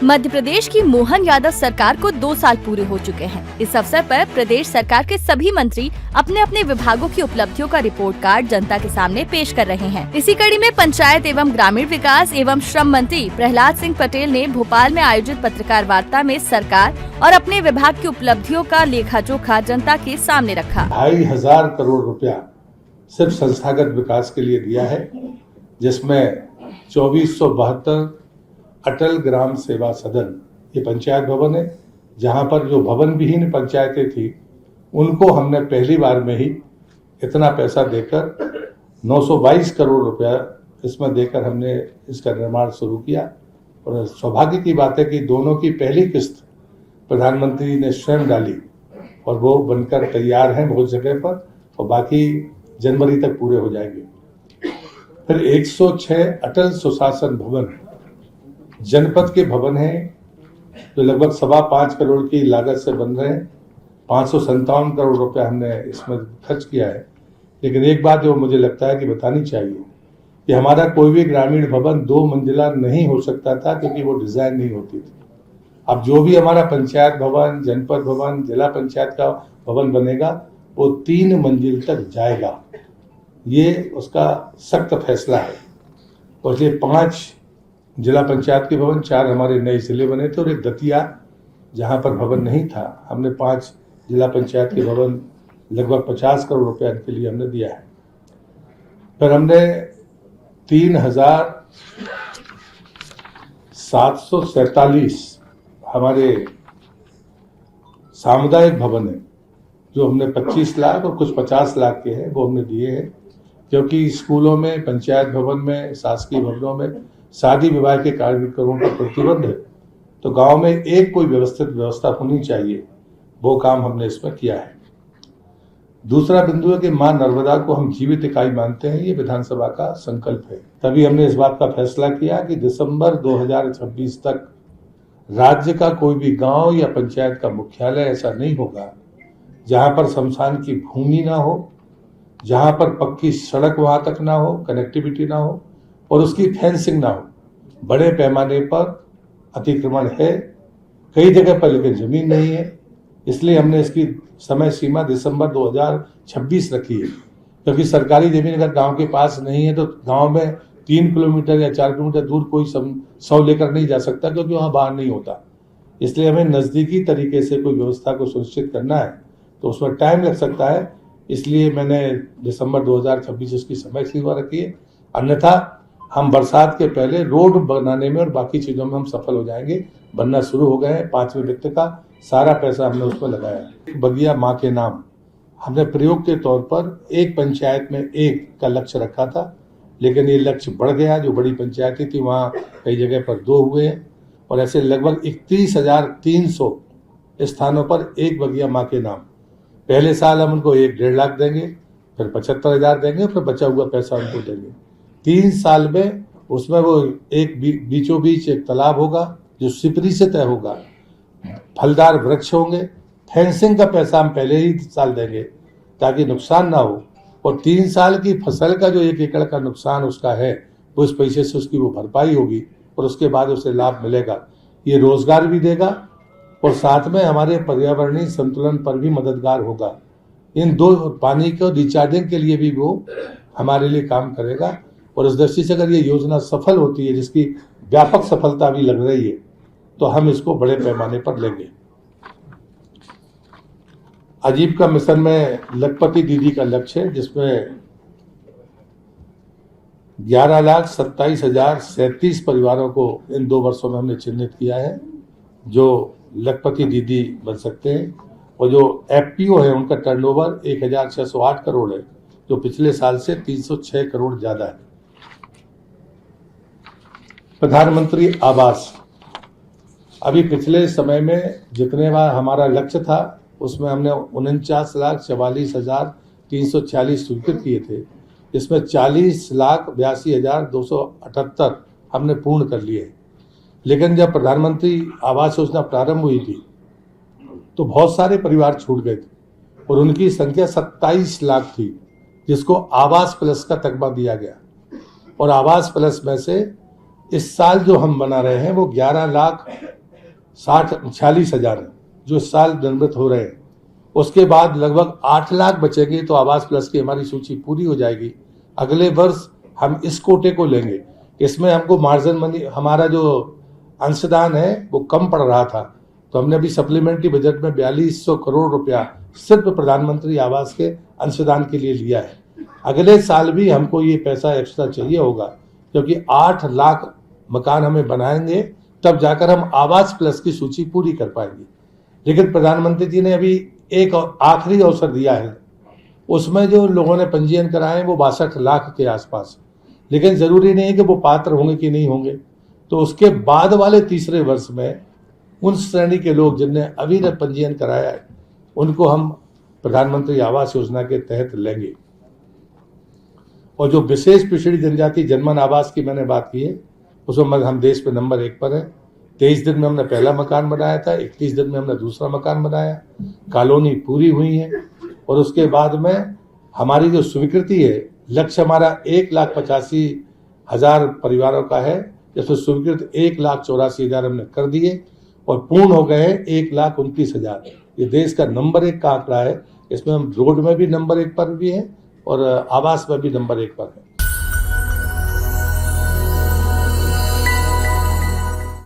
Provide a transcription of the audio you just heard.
मध्य प्रदेश की मोहन यादव सरकार को 2 साल पूरे हो चुके हैं। इस अवसर पर प्रदेश सरकार के सभी मंत्री अपने अपने विभागों की उपलब्धियों का रिपोर्ट कार्ड जनता के सामने पेश कर रहे हैं। इसी कड़ी में पंचायत एवं ग्रामीण विकास एवं श्रम मंत्री प्रहलाद सिंह पटेल ने भोपाल में आयोजित पत्रकार वार्ता में सरकार और अपने विभाग की उपलब्धियों का लेखा जोखा जनता के सामने रखा। 2,500 करोड़ रुपया सिर्फ संस्थागत विकास के लिए दिया है, जिसमें 2472 अटल ग्राम सेवा सदन, ये पंचायत भवन है, जहां पर जो भवन विहीन पंचायतें थी उनको हमने पहली बार में ही इतना पैसा देकर 922 करोड़ रुपया इसमें देकर हमने इसका निर्माण शुरू किया। और सौभाग्य की बात है कि दोनों की पहली किस्त प्रधानमंत्री ने स्वयं डाली और वो बनकर तैयार हैं बहुत जगह पर, और बाकी जनवरी तक पूरे हो जाएंगे। फिर 106 अटल सुशासन भवन जनपद के भवन हैं, जो लगभग 5.25 करोड़ की लागत से बन रहे हैं। 557 करोड़ रुपया हमने इसमें खर्च किया है। लेकिन एक बात जो मुझे लगता है कि बतानी चाहिए कि हमारा कोई भी ग्रामीण भवन 2 मंजिला नहीं हो सकता था, क्योंकि वो डिजाइन नहीं होती थी। अब जो भी हमारा पंचायत भवन, जनपद भवन, जिला पंचायत का भवन बनेगा वो 3 मंजिल तक जाएगा। ये उसका सख्त फैसला है। और ये 5 जिला पंचायत के भवन, 4 हमारे नए जिले बने थे और एक दतिया जहां पर भवन नहीं था, हमने 5 जिला पंचायत के भवन लगभग 50 करोड़ रुपया के लिए हमने दिया है। फिर हमने 3,747 हमारे सामुदायिक भवन है, जो हमने 25 लाख और कुछ 50 लाख के हैं, वो हमने दिए हैं। क्योंकि स्कूलों में, पंचायत भवन में, शासकीय भवनों में शादी विवाह के कार्यक्रमों पर प्रतिबंध है, तो गांव में एक कोई व्यवस्थित व्यवस्था होनी चाहिए, वो काम हमने इसमें किया है। दूसरा बिंदु है कि मां नर्मदा को हम जीवित इकाई मानते हैं, ये विधानसभा का संकल्प है। तभी हमने इस बात का फैसला किया कि दिसंबर 2026 तक राज्य का कोई भी गांव या पंचायत का मुख्यालय ऐसा नहीं होगा जहां पर शमशान की भूमि ना हो, जहां पर पक्की सड़क वहां तक ना हो, कनेक्टिविटी ना हो और उसकी फेंसिंग ना हो। बड़े पैमाने पर अतिक्रमण है कई जगह पर, लेकिन जमीन नहीं है। इसलिए हमने इसकी समय सीमा दिसंबर 2026 रखी है, क्योंकि सरकारी जमीन अगर गांव के पास नहीं है तो गांव में 3 किलोमीटर या 4 किलोमीटर दूर कोई शव लेकर नहीं जा सकता, क्योंकि वहां बाहर नहीं होता। इसलिए हमें नजदीकी तरीके से कोई व्यवस्था को सुनिश्चित करना है, तो उसमें टाइम लग सकता है। इसलिए मैंने दिसंबर 2026 इसकी समय सीमा रखी है। अन्यथा हम बरसात के पहले रोड बनाने में और बाकी चीजों में हम सफल हो जाएंगे। बनना शुरू हो गए हैं। 5वें वित्त का सारा पैसा हमने उसमें लगाया। बगिया माँ के नाम हमने प्रयोग के तौर पर एक पंचायत में 1 का लक्ष्य रखा था, लेकिन ये लक्ष्य बढ़ गया। जो बड़ी पंचायतें थी वहाँ कई जगह पर 2 हुए हैं, और ऐसे लगभग 31,300 स्थानों पर 1 बगिया माँ के नाम। पहले साल हम उनको 1-1.5 लाख देंगे, फिर 75,000 देंगे, फिर बचा हुआ पैसा उनको देंगे। 3 साल में उसमें वो एक बीचों बीच एक तालाब होगा जो सिपरी से तय होगा, फलदार वृक्ष होंगे। फेंसिंग का पैसा हम पहले ही साल देंगे ताकि नुकसान ना हो, और 3 साल की फसल का जो 1 एकड़ का नुकसान उसका है, वो उस पैसे से उसकी वो भरपाई होगी और उसके बाद उसे लाभ मिलेगा। ये रोजगार भी देगा और साथ में हमारे पर्यावरणीय संतुलन पर भी मददगार होगा। इन 2 पानी को रिचार्जिंग के लिए भी वो हमारे लिए काम करेगा। और इस दृष्टि से अगर ये योजना सफल होती है, जिसकी व्यापक सफलता भी लग रही है, तो हम इसको बड़े पैमाने पर लेंगे। आजीविका मिशन में लखपति दीदी का लक्ष्य है, जिसमें 11,27,037 परिवारों को इन 2 वर्षों में हमने चिन्हित किया है, जो लखपति दीदी बन सकते हैं। और जो एफपीओ है उनका टर्नओवर 1,608 करोड़ है, जो पिछले साल से 306 करोड़ ज्यादा है। प्रधानमंत्री आवास, अभी पिछले समय में जितने बार हमारा लक्ष्य था उसमें हमने 49,44,346 स्वीकृत किए थे। इसमें 40,82,278 हमने पूर्ण कर लिए। लेकिन जब प्रधानमंत्री आवास योजना प्रारंभ हुई थी तो बहुत सारे परिवार छूट गए थे और उनकी संख्या 27 लाख थी, जिसको आवास प्लस का तकबा दिया गया। और आवास प्लस में से इस साल जो हम बना रहे हैं वो 46,000 हैं जो इस साल निर्मित हो रहे हैं। उसके बाद लगभग 8 लाख बचेंगे तो आवास प्लस की हमारी सूची पूरी हो जाएगी। अगले वर्ष हम इस कोटे को लेंगे। इसमें हमको मार्जिन मनी, हमारा जो अंशदान है वो कम पड़ रहा था, तो हमने अभी सप्लीमेंट्री बजट में 4200 करोड़ रुपया सिर्फ प्रधानमंत्री आवास के अंशदान के लिए लिया है। अगले साल भी हमको ये पैसा एक्स्ट्रा चाहिए होगा, क्योंकि 8 लाख मकान हमें बनाएंगे तब जाकर हम आवास प्लस की सूची पूरी कर पाएंगे। लेकिन प्रधानमंत्री जी ने अभी एक आखिरी अवसर दिया है, उसमें जो लोगों ने पंजीयन कराए वो 62 लाख के आसपास, लेकिन जरूरी नहीं है कि वो पात्र होंगे कि नहीं होंगे। तो उसके बाद वाले तीसरे वर्ष में उन श्रेणी के लोग जिनने अभी तक पंजीयन कराया है उनको हम प्रधानमंत्री आवास योजना के तहत लेंगे। और जो विशेष पिछड़ी जनजाति जनमन आवास की मैंने बात की है, उसमें हम देश में नंबर 1 पर है। 23 दिन में हमने पहला मकान बनाया था, 21 दिन में हमने दूसरा मकान बनाया, कॉलोनी पूरी हुई है। और उसके बाद में हमारी जो स्वीकृति है, लक्ष्य हमारा 1,85,000 परिवारों का है, जिसमें स्वीकृत 1,84,000 हमने कर दिए और पूर्ण हो गए हैं 1,29,000। ये देश का नंबर 1 का आंकड़ा है। इसमें हम रोड में भी नंबर 1 पर भी हैं और आवास में भी नंबर 1 पर है।